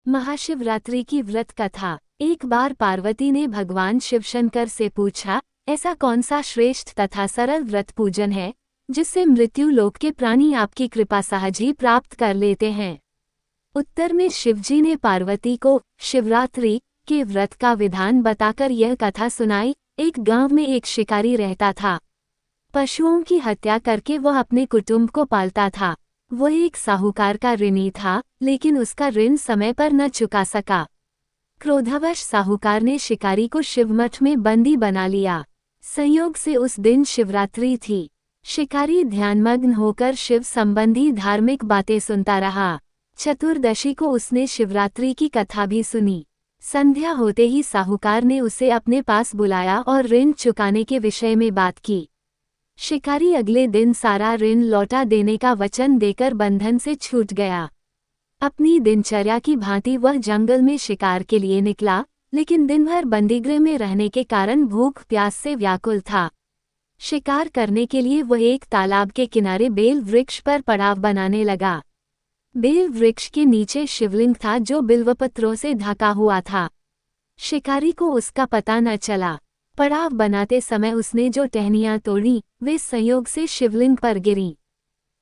महाशिवरात्रि की व्रत कथा। एक बार पार्वती ने भगवान शिवशंकर से पूछा, ऐसा कौन सा श्रेष्ठ तथा सरल व्रत पूजन है जिससे मृत्यु लोक के प्राणी आपकी कृपा सहज ही प्राप्त कर लेते हैं। उत्तर में शिवजी ने पार्वती को शिवरात्रि के व्रत का विधान बताकर यह कथा सुनाई। एक गांव में एक शिकारी रहता था। पशुओं की हत्या करके वह अपने कुटुंब को पालता था। वह एक साहूकार का ऋणी था, लेकिन उसका ऋण समय पर न चुका सका। क्रोधवश साहूकार ने शिकारी को शिवमठ में बंदी बना लिया। संयोग से उस दिन शिवरात्रि थी। शिकारी ध्यानमग्न होकर शिव संबंधी धार्मिक बातें सुनता रहा। चतुर्दशी को उसने शिवरात्रि की कथा भी सुनी। संध्या होते ही साहूकार ने उसे अपने पास बुलाया और ऋण चुकाने के विषय में बात की। शिकारी अगले दिन सारा ऋण लौटा देने का वचन देकर बंधन से छूट गया। अपनी दिनचर्या की भांति वह जंगल में शिकार के लिए निकला, लेकिन दिन भर बंदीगृह में रहने के कारण भूख प्यास से व्याकुल था। शिकार करने के लिए वह एक तालाब के किनारे बेल वृक्ष पर पड़ाव बनाने लगा। बेल वृक्ष के नीचे शिवलिंग था जो बिल्वपत्रों से ढका हुआ था। शिकारी को उसका पता न चला। पड़ाव बनाते समय उसने जो टहनियां तोड़ी वे संयोग से शिवलिंग पर गिरी।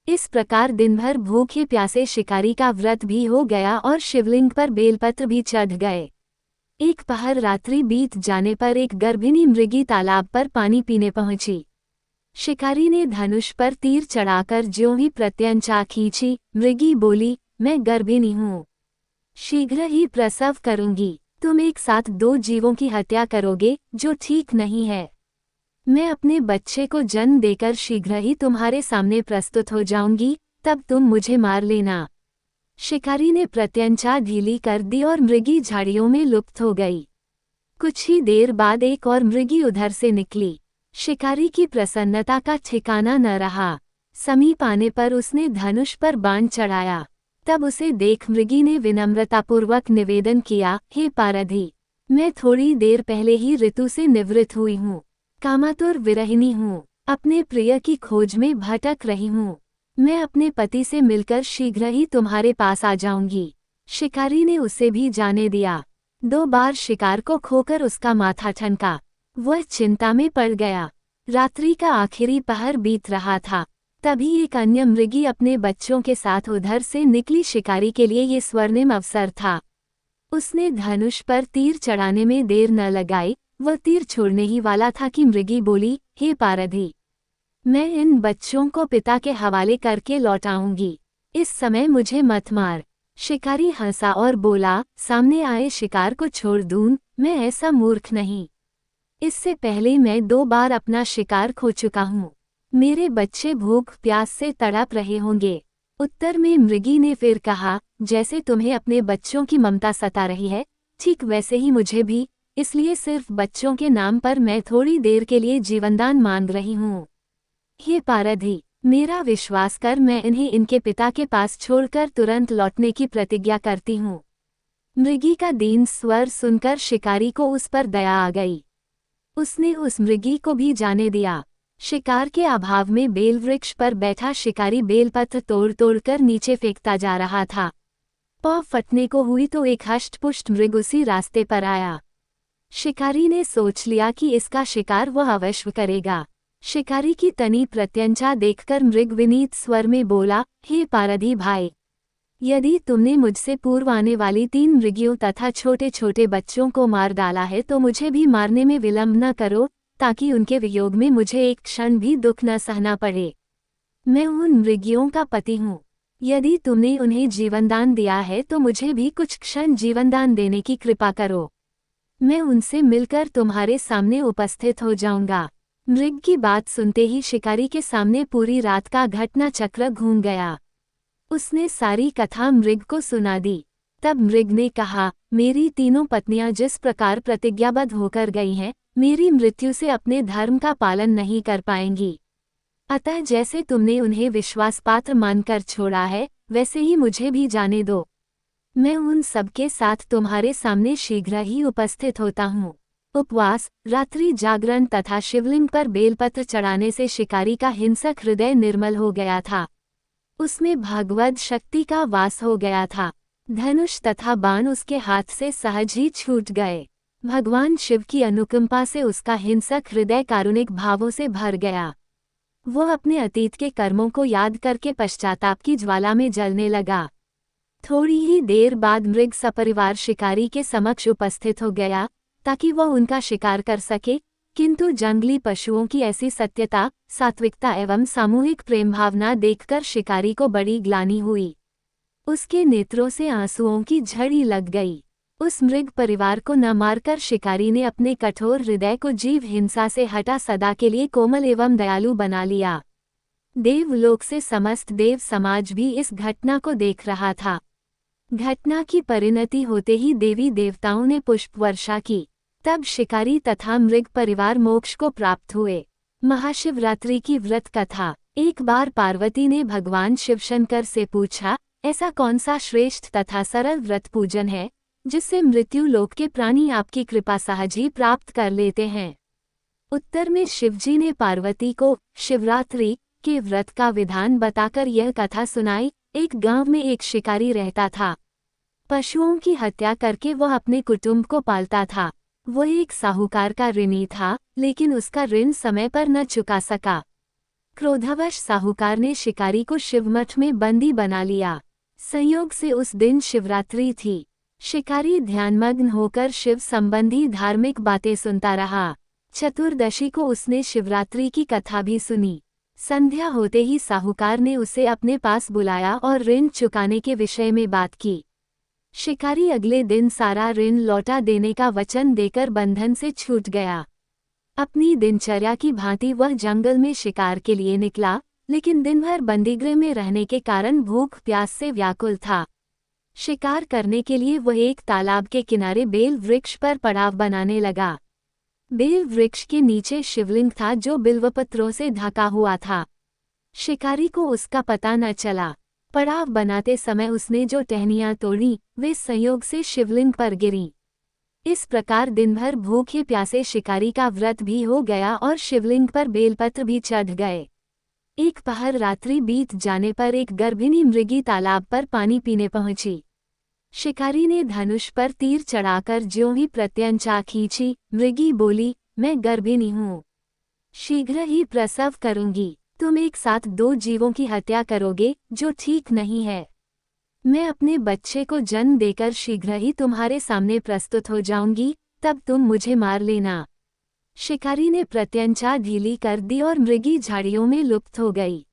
इस प्रकार दिन भर भूखे प्यासे शिकारी का व्रत भी हो गया और शिवलिंग पर बेलपत्र भी चढ़ गए। एक पहर रात्रि बीत जाने पर एक गर्भिणी मृगी तालाब पर पानी पीने पहुंची। शिकारी ने धनुष पर तीर चढ़ाकर ज्यों ही प्रत्यंचा खींची, मृगी बोली, मैं गर्भिणी हूँ, शीघ्र ही प्रसव करूंगी। तुम एक साथ दो जीवों की हत्या करोगे, जो ठीक नहीं है। मैं अपने बच्चे को जन्म देकर शीघ्र ही तुम्हारे सामने प्रस्तुत हो जाऊंगी, तब तुम मुझे मार लेना। शिकारी ने प्रत्यंचा ढीली कर दी और मृगी झाड़ियों में लुप्त हो गई। कुछ ही देर बाद एक और मृगी उधर से निकली। शिकारी की प्रसन्नता का ठिकाना न रहा। समीप आने पर उसने धनुष पर बाण चढ़ाया। तब उसे देख मृगी ने विनम्रतापूर्वक निवेदन किया, हे पारधी, मैं थोड़ी देर पहले ही ऋतु से निवृत्त हुई हूँ। कामातुर विरहिणी हूँ, अपने प्रिय की खोज में भटक रही हूँ। मैं अपने पति से मिलकर शीघ्र ही तुम्हारे पास आ जाऊंगी। शिकारी ने उसे भी जाने दिया। 2 बार शिकार को खोकर उसका माथा ठनका। वह चिंता में पड़ गया। रात्रि का आखिरी पहर बीत रहा था। तभी एक अन्य मृगी अपने बच्चों के साथ उधर से निकली। शिकारी के लिए ये स्वर्णिम अवसर था। उसने धनुष पर तीर चढ़ाने में देर न लगाई। वह तीर छोड़ने ही वाला था कि मृगी बोली, हे पारधी, मैं इन बच्चों को पिता के हवाले करके लौटाऊंगी। इस समय मुझे मत मार। शिकारी हंसा और बोला, सामने आए शिकार को छोड़ दूं, मैं ऐसा मूर्ख नहीं। इससे पहले मैं 2 बार अपना शिकार खो चुका हूँ। मेरे बच्चे भूख प्यास से तड़प रहे होंगे। उत्तर में मृगी ने फिर कहा, जैसे तुम्हें अपने बच्चों की ममता सता रही है, ठीक वैसे ही मुझे भी, इसलिए सिर्फ बच्चों के नाम पर मैं थोड़ी देर के लिए जीवनदान मांग रही हूँ। हे पारधी, मेरा विश्वास कर, मैं इन्हें इनके पिता के पास छोड़कर तुरंत लौटने की प्रतिज्ञा करती हूँ। मृगी का दीन स्वर सुनकर शिकारी को उस पर दया आ गई। उसने उस मृगी को भी जाने दिया। शिकार के अभाव में बेलवृक्ष पर बैठा शिकारी बेलपत्र तोड़ तोड़कर नीचे फेंकता जा रहा था। पाँव फटने को हुई तो एक हष्टपुष्ट मृग उसी रास्ते पर आया। शिकारी ने सोच लिया कि इसका शिकार वह अवश्य करेगा। शिकारी की तनी प्रत्यंचा देखकर मृग विनीत स्वर में बोला, हे पारधी भाई, यदि तुमने मुझसे पूर्व आने वाली 3 मृगियों तथा छोटे छोटे बच्चों को मार डाला है तो मुझे भी मारने में विलंब न करो, ताकि उनके वियोग में मुझे एक क्षण भी दुख न सहना पड़े। मैं उन मृगियों का पति हूँ। यदि तुमने उन्हें जीवनदान दिया है तो मुझे भी कुछ क्षण जीवनदान देने की कृपा करो। मैं उनसे मिलकर तुम्हारे सामने उपस्थित हो जाऊंगा। मृग की बात सुनते ही शिकारी के सामने पूरी रात का घटना चक्र घूम गया। उसने सारी कथा मृग को सुना दी। तब मृग ने कहा, मेरी 3 पत्नियां जिस प्रकार प्रतिज्ञाबद्ध होकर गई हैं, मेरी मृत्यु से अपने धर्म का पालन नहीं कर पाएंगी। अतः जैसे तुमने उन्हें विश्वासपात्र मानकर छोड़ा है, वैसे ही मुझे भी जाने दो। मैं उन सबके साथ तुम्हारे सामने शीघ्र ही उपस्थित होता हूँ। उपवास, रात्रि जागरण तथा शिवलिंग पर बेलपत्र चढ़ाने से शिकारी का हिंसक हृदय निर्मल हो गया था। उसमें भगवद शक्ति का वास हो गया था। धनुष तथा बाण उसके हाथ से सहज ही छूट गए। भगवान शिव की अनुकंपा से उसका हिंसक हृदय कारुणिक भावों से भर गया। वह अपने अतीत के कर्मों को याद करके पश्चाताप की ज्वाला में जलने लगा। थोड़ी ही देर बाद मृग सपरिवार शिकारी के समक्ष उपस्थित हो गया ताकि वह उनका शिकार कर सके, किंतु जंगली पशुओं की ऐसी सत्यता, सात्विकता एवं सामूहिक प्रेम भावना देखकर शिकारी को बड़ी ग्लानि हुई। उसके नेत्रों से आंसुओं की झड़ी लग गई। उस मृग परिवार को न मारकर शिकारी ने अपने कठोर हृदय को जीव हिंसा से हटा सदा के लिए कोमल एवं दयालु बना लिया। देवलोक से समस्त देव समाज भी इस घटना को देख रहा था। घटना की परिणति होते ही देवी देवताओं ने पुष्प वर्षा की। तब शिकारी तथा मृग परिवार मोक्ष को प्राप्त हुए। महाशिवरात्रि की व्रत कथा। एक बार पार्वती ने भगवान शिवशंकर से पूछा, ऐसा कौन सा श्रेष्ठ तथा सरल व्रत पूजन है जिससे मृत्यु लोक के प्राणी आपकी कृपा सहज ही प्राप्त कर लेते हैं। उत्तर में शिवजी ने पार्वती को शिवरात्रि के व्रत का विधान बताकर यह कथा सुनाई। एक गांव में एक शिकारी रहता था। पशुओं की हत्या करके वह अपने कुटुंब को पालता था। वह एक साहूकार का ऋणी था, लेकिन उसका ऋण समय पर न चुका सका। क्रोधवश साहूकार ने शिकारी को शिवमठ में बंदी बना लिया। संयोग से उस दिन शिवरात्रि थी। शिकारी ध्यानमग्न होकर शिव संबंधी धार्मिक बातें सुनता रहा। चतुर्दशी को उसने शिवरात्रि की कथा भी सुनी। संध्या होते ही साहूकार ने उसे अपने पास बुलाया और ऋण चुकाने के विषय में बात की। शिकारी अगले दिन सारा ऋण लौटा देने का वचन देकर बंधन से छूट गया। अपनी दिनचर्या की भांति वह जंगल में शिकार के लिए निकला, लेकिन दिन भर बंदीगृह में रहने के कारण भूख प्यास से व्याकुल था। शिकार करने के लिए वह एक तालाब के किनारे बेल वृक्ष पर पड़ाव बनाने लगा। बेल वृक्ष के नीचे शिवलिंग था जो बिल्वपत्रों से ढका हुआ था। शिकारी को उसका पता न चला। पड़ाव बनाते समय उसने जो टहनियां तोड़ी वे संयोग से शिवलिंग पर गिरीं। इस प्रकार दिन भर भूखे प्यासे शिकारी का व्रत भी हो गया और शिवलिंग पर बेलपत्र भी चढ़ गए। एक पहर रात्रि बीत जाने पर एक गर्भिणी मृगी तालाब पर पानी पीने पहुंची। शिकारी ने धनुष पर तीर चढ़ाकर ज्यों ही प्रत्यंचा खींची, मृगी बोली, मैं गर्भिणी हूँ, शीघ्र ही प्रसव करूंगी। तुम एक साथ दो जीवों की हत्या करोगे, जो ठीक नहीं है। मैं अपने बच्चे को जन्म देकर शीघ्र ही तुम्हारे सामने प्रस्तुत हो जाऊंगी, तब तुम मुझे मार लेना। शिकारी ने प्रत्यंचा ढीली कर दी और मृगी झाड़ियों में लुप्त हो गई।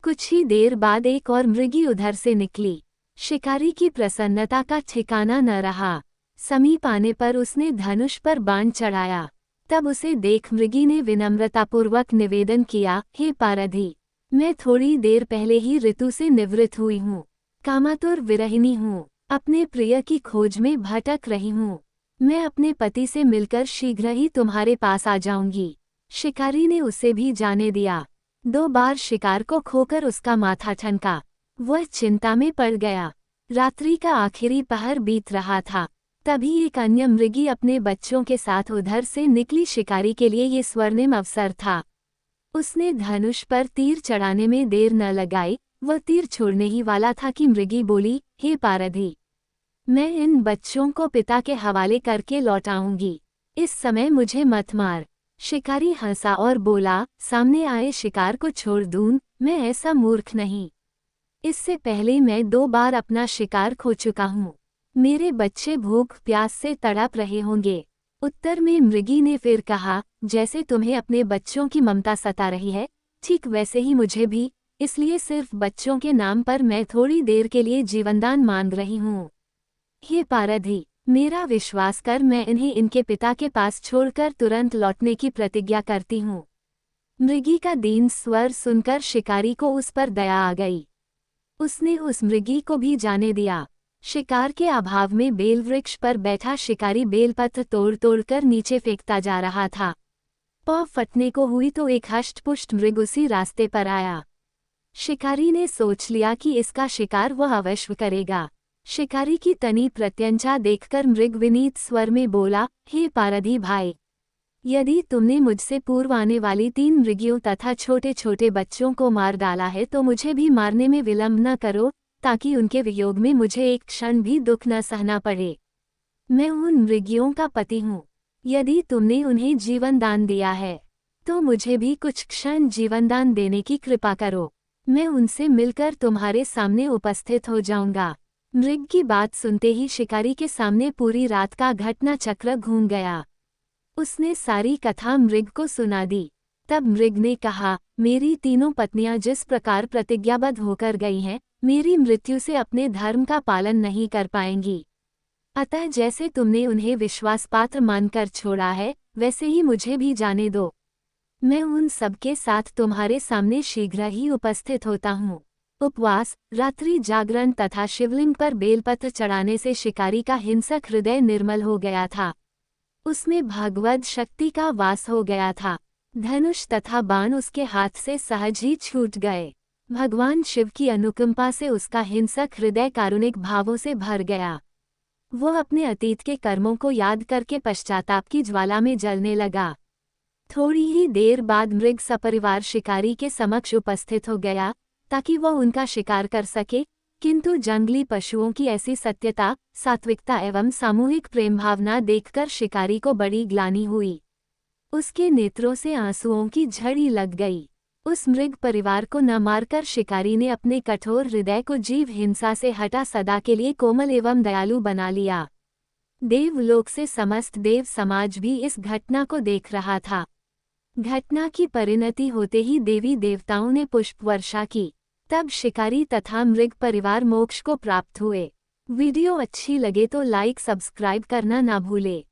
कुछ ही देर बाद एक और मृगी उधर से निकली। शिकारी की प्रसन्नता का ठिकाना न रहा। समीप आने पर उसने धनुष पर बाण चढ़ाया। तब उसे देख मृगी ने विनम्रतापूर्वक निवेदन किया, हे पारधी, मैं थोड़ी देर पहले ही ऋतु से निवृत्त हुई हूँ। कामातुर विरहिणी हूँ। अपने प्रिय की खोज में भटक रही हूँ। मैं अपने पति से मिलकर शीघ्र ही तुम्हारे पास आ जाऊंगी। शिकारी ने उसे भी जाने दिया। 2 बार शिकार को खोकर उसका माथा ठनका। वह चिंता में पड़ गया। रात्रि का आखिरी पहर बीत रहा था। तभी एक अन्य मृगी अपने बच्चों के साथ उधर से निकली। शिकारी के लिए ये स्वर्णिम अवसर था। उसने धनुष पर तीर चढ़ाने में देर न लगाई। वह तीर छोड़ने ही वाला था कि मृगी बोली, हे पारधी, मैं इन बच्चों को पिता के हवाले करके लौटाऊंगी। इस समय मुझे मत मार। शिकारी हंसा और बोला, सामने आए शिकार को छोड़ दूं, मैं ऐसा मूर्ख नहीं। इससे पहले मैं 2 बार अपना शिकार खो चुका हूँ। मेरे बच्चे भूख प्यास से तड़प रहे होंगे। उत्तर में मृगी ने फिर कहा, जैसे तुम्हें अपने बच्चों की ममता सता रही है, ठीक वैसे ही मुझे भी, इसलिए सिर्फ बच्चों के नाम पर मैं थोड़ी देर के लिए जीवनदान मांग रही हूँ। हे पारधी, मेरा विश्वास कर, मैं इन्हें इनके पिता के पास छोड़कर तुरंत लौटने की प्रतिज्ञा करती हूँ। मृगी का दीन स्वर सुनकर शिकारी को उस पर दया आ गई। उसने उस मृगी को भी जाने दिया। शिकार के अभाव में बेल वृक्ष पर बैठा शिकारी बेलपत्र तोड़ तोड़कर नीचे फेंकता जा रहा था। पाँव फटने को हुई तो एक हष्टपुष्ट मृग उसी रास्ते पर आया। शिकारी ने सोच लिया कि इसका शिकार वह अवश्य करेगा। शिकारी की तनी प्रत्यंचा देखकर मृग विनीत स्वर में बोला, हे पारधी भाई, यदि तुमने मुझसे पूर्व आने वाली 3 मृगियों तथा छोटे छोटे बच्चों को मार डाला है तो मुझे भी मारने में विलंब न करो, ताकि उनके वियोग में मुझे एक क्षण भी दुख न सहना पड़े। मैं उन मृगियों का पति हूँ। यदि तुमने उन्हें जीवन दान दिया है तो मुझे भी कुछ क्षण जीवन दान देने की कृपा करो। मैं उनसे मिलकर तुम्हारे सामने उपस्थित हो जाऊंगा। मृग की बात सुनते ही शिकारी के सामने पूरी रात का घटना चक्र घूम गया। उसने सारी कथा मृग को सुना दी। तब मृग ने कहा, मेरी तीनों पत्नियां जिस प्रकार प्रतिज्ञाबद्ध होकर गई हैं, मेरी मृत्यु से अपने धर्म का पालन नहीं कर पाएंगी। अतः जैसे तुमने उन्हें विश्वासपात्र मानकर छोड़ा है, वैसे ही मुझे भी जाने दो। मैं उन सबके साथ तुम्हारे सामने शीघ्र ही उपस्थित होता हूँ। उपवास, रात्रि जागरण तथा शिवलिंग पर बेलपत्र चढ़ाने से शिकारी का हिंसक हृदय निर्मल हो गया था। उसमें भगवद शक्ति का वास हो गया था। धनुष तथा बाण उसके हाथ से सहज ही छूट गए। भगवान शिव की अनुकंपा से उसका हिंसक हृदय कारुणिक भावों से भर गया। वो अपने अतीत के कर्मों को याद करके पश्चाताप की ज्वाला में जलने लगा। थोड़ी ही देर बाद मृग सपरिवार शिकारी के समक्ष उपस्थित हो गया ताकि वह उनका शिकार कर सके, किंतु जंगली पशुओं की ऐसी सत्यता, सात्विकता एवं सामूहिक प्रेम भावना देखकर शिकारी को बड़ी ग्लानि हुई। उसके नेत्रों से आंसुओं की झड़ी लग गई। उस मृग परिवार को न मारकर शिकारी ने अपने कठोर हृदय को जीव हिंसा से हटा सदा के लिए कोमल एवं दयालु बना लिया। देवलोक से समस्त देव समाज भी इस घटना को देख रहा था। घटना की परिणति होते ही देवी देवताओं ने पुष्प वर्षा की। तब शिकारी तथा मृग परिवार मोक्ष को प्राप्त हुए। वीडियो अच्छी लगे तो लाइक सब्सक्राइब करना ना भूले।